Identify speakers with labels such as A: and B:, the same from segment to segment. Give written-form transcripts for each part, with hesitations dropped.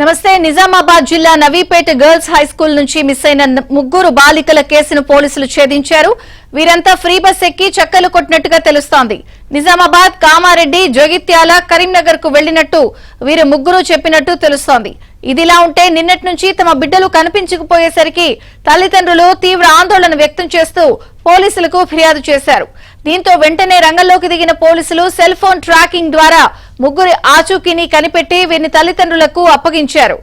A: నమస్తే. నిజామాబాద్ జిల్లా Navipet girls high school నుంచి మిస్ అయిన ముగ్గురు బాలికల కేసును పోలీసులు ఛేదించారు. వీరంతా ఫ్రీ బస్ ఎక్కి చక్కలు కొట్టినట్టుగా తెలుస్తోంది. నిజామాబాద్, కామారెడ్డి, జగిత్యాల, కరీంనగర్ కు వెళ్లినట్టు వీరు ముగ్గురు చెప్పినట్టు తెలుస్తోంది. ఇదిలా ఉంటే నిన్నటి నుంచి తమ బిడ్డలు కనిపించకపోయేసరికి తల్లిదండ్రులు తీవ్ర ఆందోళన వ్యక్తం చేస్తూ పోలీసులకు ఫిర్యాదు చేశారు. దీంతో వెంటనే రంగంలోకి దిగిన పోలీసులు సెల్ ఫోన్ ట్రాకింగ్ ద్వారా ముగ్గురి ఆచూకీని కనిపెట్టి వీరిని తల్లిదండ్రులకు అప్పగించారు.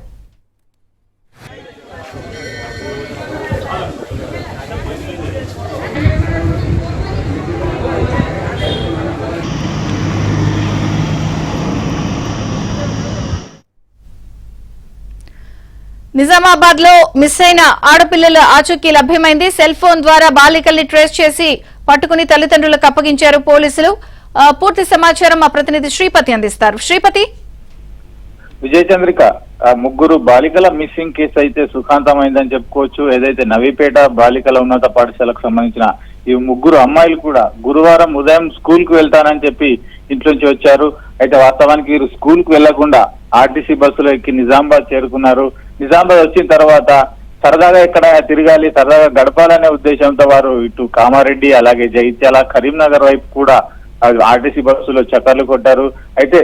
A: నిజామాబాద్ లో మిస్ అయిన ఆడపిల్లల ఆచూకీ లభ్యమైంది. సెల్ ఫోన్ ద్వారా బాలికల్ని ట్రేస్ చేసి పట్టుకుని తల్లిదండ్రులకు అప్పగించారు పోలీసులు. పూర్తి సమాచారం మా ప్రతినిధి శ్రీపతి అందిస్తారు. శ్రీపతి.
B: విజయచంద్రిక, ముగ్గురు బాలికల మిస్సింగ్ కేసు అయితే సుఖాంతమైందని చెప్పుకోవచ్చు. ఏదైతే నవీపేట బాలికల ఉన్నత పాఠశాలకు సంబంధించిన ఈ ముగ్గురు అమ్మాయిలు కూడా గురువారం ఉదయం స్కూల్ కు వెళ్తానని చెప్పి ఇంట్లోంచి వచ్చారు. అయితే వాస్తవానికి వీరు స్కూల్ కు వెళ్లకుండా ఆర్టీసీ బస్సులో ఎక్కి నిజామాబాద్ చేరుకున్నారు. నిజామాబాద్ వచ్చిన తర్వాత సరదాగా ఎక్కడ తిరగాలి, సరదాగా గడపాలనే ఉద్దేశంతో వారు ఇటు కామారెడ్డి, అలాగే జగిత్యాల, కరీంనగర్ వైపు కూడా ఆర్టీసీ బస్సులో చక్కర్లు కొట్టారు. అయితే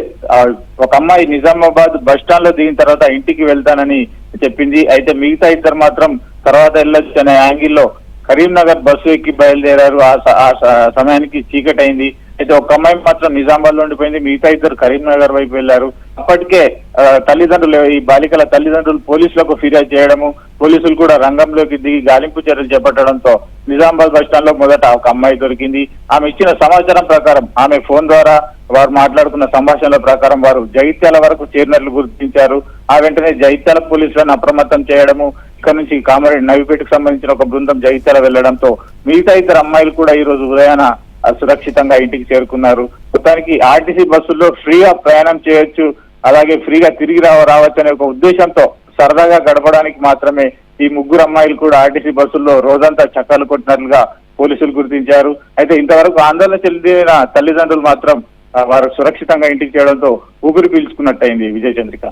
B: ఒక అమ్మాయి నిజామాబాద్ బస్ స్టాండ్ లో దిగిన తర్వాత ఇంటికి వెళ్తానని చెప్పింది. అయితే మిగతా ఇద్దరు మాత్రం తర్వాత వెళ్ళొచ్చు అనే యాంగిల్లో కరీంనగర్ బస్సు ఎక్కి బయలుదేరారు. ఆ సమయానికి చీకటి అయింది. అయితే ఒక అమ్మాయి మాత్రం నిజామాబాద్ లో ఉండిపోయింది. మిగతా ఇద్దరు కరీంనగర్ వైపు వెళ్లారు. అప్పటికే తల్లిదండ్రులు, ఈ బాలికల తల్లిదండ్రులు పోలీసులకు ఫిర్యాదు చేయడము, పోలీసులు కూడా రంగంలోకి దిగి గాలింపు చర్యలు చేపట్టడంతో నిజామాబాద్ బస్ స్టాండ్ లో మొదట ఒక అమ్మాయి దొరికింది. ఆమె ఇచ్చిన సమాచారం ప్రకారం, ఆమె ఫోన్ ద్వారా వారు మాట్లాడుకున్న సంభాషణల ప్రకారం వారు జగిత్యాల వరకు చేరినట్లు గుర్తించారు. ఆ వెంటనే జగిత్యాల పోలీసులను అప్రమత్తం చేయడము, ఇక్కడ నుంచి కామారెడ్డి నవీపేటకు సంబంధించిన ఒక బృందం జగిత్యాల వెళ్లడంతో మిగతా ఇద్దరు అమ్మాయిలు కూడా ఈ రోజు ఉదయాన సురక్షితంగా ఇంటికి చేరుకున్నారు. మొత్తానికి ఆర్టీసీ బస్సుల్లో ఫ్రీగా ప్రయాణం చేయొచ్చు, అలాగే ఫ్రీగా తిరిగి రావచ్చు అనే ఒక ఉద్దేశంతో సరదాగా గడపడానికి మాత్రమే ఈ ముగ్గురు అమ్మాయిలు కూడా ఆర్టీసీ బస్సుల్లో రోజంతా చక్కాలు కొట్టినట్లుగా పోలీసులు గుర్తించారు. అయితే ఇంతవరకు ఆందోళన చెందిన తల్లిదండ్రులు మాత్రం వారు సురక్షితంగా ఇంటికి చేయడంతో ఊపిరి పీల్చుకున్నట్టయింది. విజయచంద్రిక.